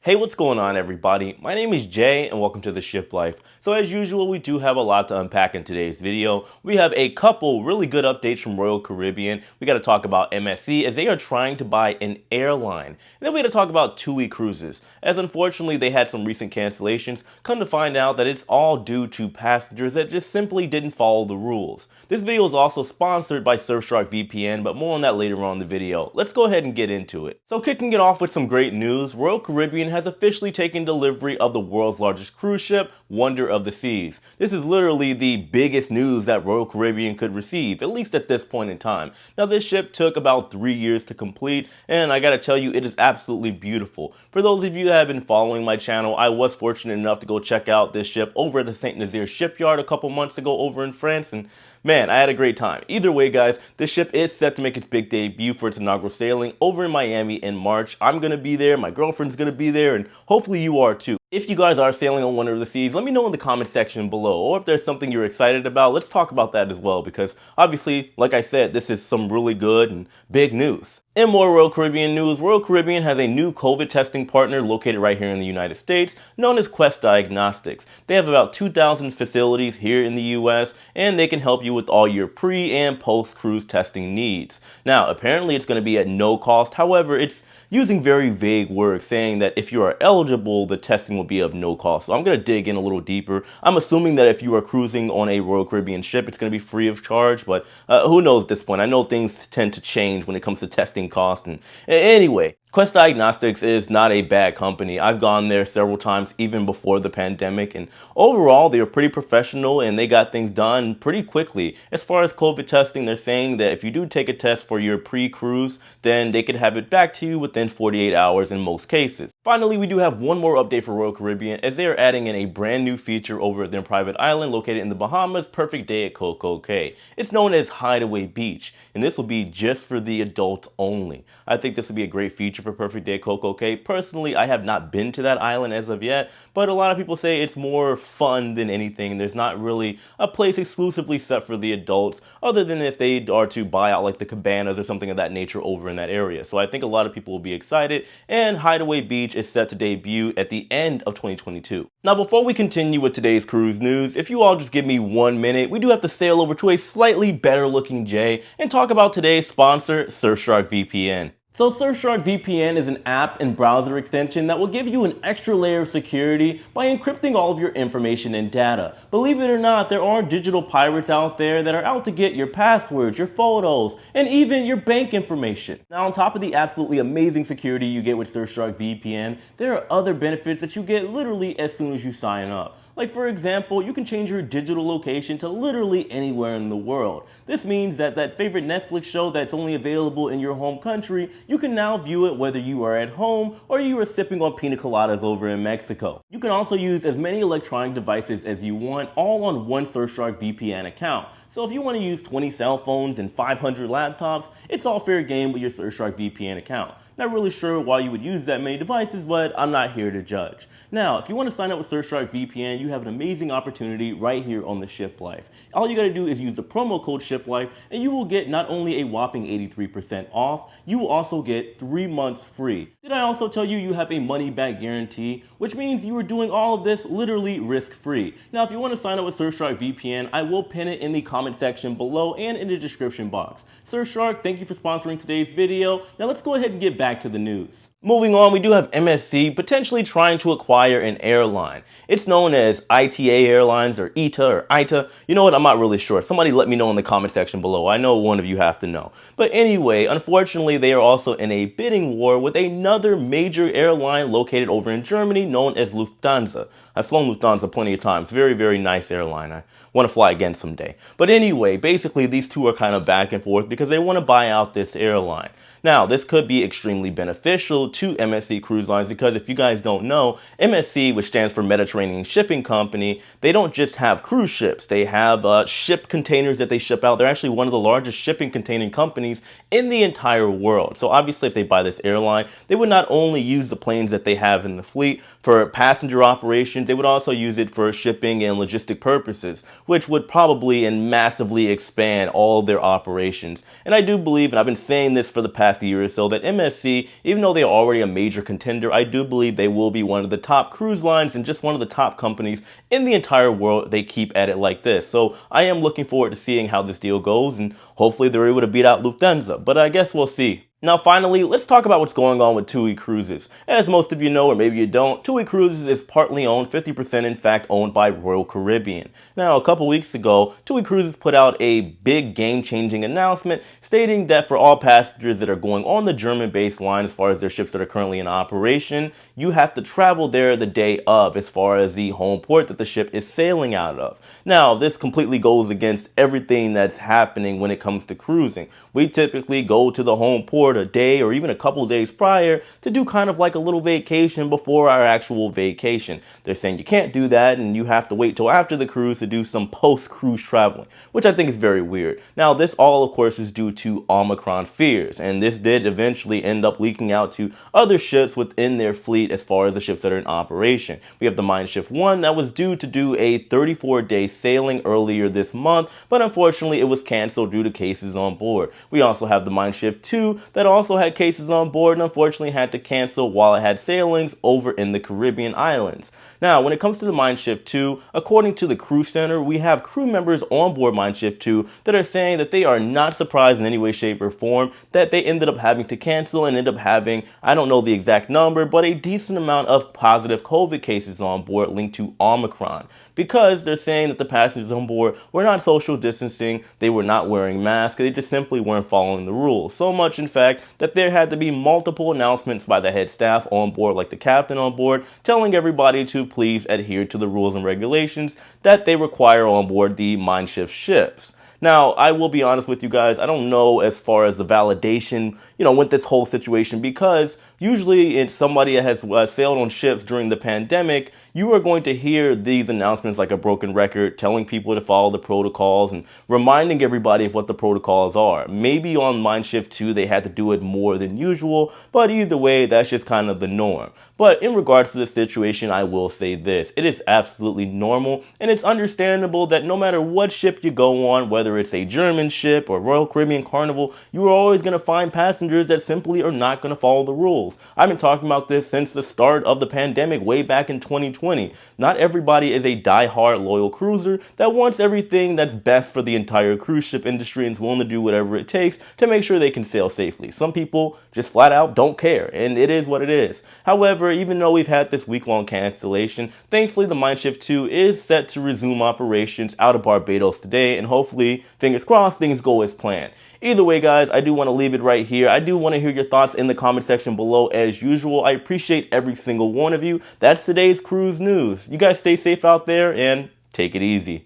Hey, what's going on, everybody? My name is Jay and welcome to The Ship Life. So as usual, we do have a lot to unpack in today's video. We have a couple really good updates from Royal Caribbean. We got to talk about MSC as they are trying to buy an airline. And then we got to talk about TUI Cruises, as unfortunately they had some recent cancellations. Come to find out that it's all due to passengers that just simply didn't follow the rules. This video is also sponsored by Surfshark VPN, but more on that later on in the video. Let's go ahead and get into it. So kicking it off with some great news, Royal Caribbean has officially taken delivery of the world's largest cruise ship, Wonder of the Seas. This is literally the biggest news that Royal Caribbean could receive, at least at this point in time. Now, this ship took about 3 years to complete, and I gotta tell you, it is absolutely beautiful. For those of you that have been following my channel, I was fortunate enough to go check out this ship over at the Saint Nazaire shipyard a couple months ago over in France, and man, I had a great time. Either way, guys, this ship is set to make its big debut for its inaugural sailing over in Miami in March. I'm gonna be there, my girlfriend's gonna be there, and hopefully you are too. If you guys are sailing on Wonder of the Seas, let me know in the comment section below, or if there's something you're excited about, let's talk about that as well, because obviously, like I said, this is some really good and big news. In more Royal Caribbean news, Royal Caribbean has a new COVID testing partner located right here in the United States, known as Quest Diagnostics. They have about 2,000 facilities here in the US, and they can help you with all your pre- and post-cruise testing needs. Now, apparently it's going to be at no cost. However, it's using very vague words, saying that if you are eligible, the testing will be of no cost. So I'm going to dig in a little deeper. I'm assuming that if you are cruising on a Royal Caribbean ship, it's going to be free of charge, but who knows at this point? I know things tend to change when it comes to testing cost. And anyway, Quest Diagnostics is not a bad company. I've gone there several times even before the pandemic, and overall they are pretty professional and they got things done pretty quickly. As far as COVID testing, they're saying that if you do take a test for your pre-cruise, then they could have it back to you within 48 hours in most cases. Finally, we do have one more update for Royal Caribbean as they are adding in a brand new feature over at their private island located in the Bahamas, Perfect Day at Coco Cay. It's known as Hideaway Beach, and this will be just for the adults only. I think this would be a great feature for Perfect Day at Coco Cay. Personally, I have not been to that island as of yet, but a lot of people say it's more fun than anything. There's not really a place exclusively set for the adults, other than if they are to buy out like the cabanas or something of that nature over in that area. So I think a lot of people will be excited, and Hideaway Beach is set to debut at the end of 2022. Now, before we continue with today's cruise news, if you all just give me 1 minute, we do have to sail over to a slightly better looking Jay and talk about today's sponsor, Surfshark VPN. So Surfshark VPN is an app and browser extension that will give you an extra layer of security by encrypting all of your information and data. Believe it or not, there are digital pirates out there that are out to get your passwords, your photos, and even your bank information. Now, on top of the absolutely amazing security you get with Surfshark VPN, there are other benefits that you get literally as soon as you sign up. Like, for example, you can change your digital location to literally anywhere in the world. This means that that favorite Netflix show that's only available in your home country, you can now view it whether you are at home or you are sipping on pina coladas over in Mexico. You can also use as many electronic devices as you want, all on one Surfshark VPN account. So if you want to use 20 cell phones and 500 laptops, it's all fair game with your Surfshark VPN account. Not really sure why you would use that many devices, but I'm not here to judge. Now, if you want to sign up with Surfshark VPN, you have an amazing opportunity right here on the Ship Life. All you got to do is use the promo code SHIPLIFE, and you will get not only a whopping 83% off, you will also get 3 months free. Did I also tell you you have a money-back guarantee, which means you are doing all of this literally risk-free. Now, if you want to sign up with Surfshark VPN, I will pin it in the comment section below and in the description box. Surfshark, thank you for sponsoring today's video. Now let's go ahead and get back to the news. Moving on, we do have MSC potentially trying to acquire an airline. It's known as ITA Airlines or ITA or ITA. You know what? I'm not really sure. Somebody let me know in the comment section below. I know one of you have to know. But anyway, unfortunately, they are also in a bidding war with another major airline located over in Germany known as Lufthansa. I've flown Lufthansa plenty of times. Very, very nice airline. I want to fly again someday. But anyway, basically these two are kind of back and forth because they want to buy out this airline. Now, this could be extremely beneficial to MSC Cruise Lines because if you guys don't know, MSC, which stands for Mediterranean Shipping Company, they don't just have cruise ships. They have ship containers that they ship out. They're actually one of the largest shipping container companies in the entire world. So obviously if they buy this airline, they would not only use the planes that they have in the fleet for passenger operations, they would also use it for shipping and logistic purposes, which would probably and massively expand all their operations. And I do believe, and I've been saying this for the past year or so, that MSC, even though they are already a major contender, I do believe they will be one of the top cruise lines and just one of the top companies in the entire world. They keep at it like this. So I am looking forward to seeing how this deal goes, and hopefully they're able to beat out Lufthansa. But I guess we'll see. Now, finally, let's talk about what's going on with TUI Cruises. As most of you know, or maybe you don't, TUI Cruises is partly owned, 50% in fact, owned by Royal Caribbean. Now, a couple weeks ago, TUI Cruises put out a big game-changing announcement stating that for all passengers that are going on the German-based line, as far as their ships that are currently in operation, you have to travel there the day of, as far as the home port that the ship is sailing out of. Now, this completely goes against everything that's happening when it comes to cruising. We typically go to the home port a day or even a couple days prior to do kind of like a little vacation before our actual vacation. They're saying you can't do that and you have to wait till after the cruise to do some post-cruise traveling, which I think is very weird. Now, this all, of course, is due to Omicron fears, and this did eventually end up leaking out to other ships within their fleet as far as the ships that are in operation. We have the Mein Schiff 1 that was due to do a 34-day sailing earlier this month, but unfortunately it was canceled due to cases on board. We also have the Mein Schiff 2 that also had cases on board and unfortunately had to cancel while it had sailings over in the Caribbean islands. Now, when it comes to the Mein Schiff 2, according to the Crew Center, we have crew members on board Mein Schiff 2 that are saying that they are not surprised in any way, shape, or form that they ended up having to cancel and end up having, I don't know the exact number, but a decent amount of positive COVID cases on board linked to Omicron, because they're saying that the passengers on board were not social distancing, they were not wearing masks, they just simply weren't following the rules. So much, in fact, that there had to be multiple announcements by the head staff on board, like the captain on board, telling everybody to please adhere to the rules and regulations that they require on board the Mein Schiff ships. Now, I will be honest with you guys, I don't know as far as the validation, with this whole situation, because usually it's somebody that has sailed on ships during the pandemic, you are going to hear these announcements like a broken record, telling people to follow the protocols and reminding everybody of what the protocols are. Maybe on Mein Schiff 2 they had to do it more than usual, but either way, that's just kind of the norm. But in regards to the situation, I will say this. It is absolutely normal, and it's understandable that no matter what ship you go on, whether it's a German ship or Royal Caribbean Carnival, you are always going to find passengers that simply are not going to follow the rules. I've been talking about this since the start of the pandemic way back in 2020. Not everybody is a die-hard loyal cruiser that wants everything that's best for the entire cruise ship industry and is willing to do whatever it takes to make sure they can sail safely. Some people just flat out don't care, and it is what it is. However, even though we've had this week-long cancellation, thankfully the Mein Schiff 2 is set to resume operations out of Barbados today, and hopefully, fingers crossed, things go as planned. Either way, guys, I do want to leave it right here. I do want to hear your thoughts in the comment section below as usual. I appreciate every single one of you. That's today's cruise news. You guys stay safe out there and take it easy.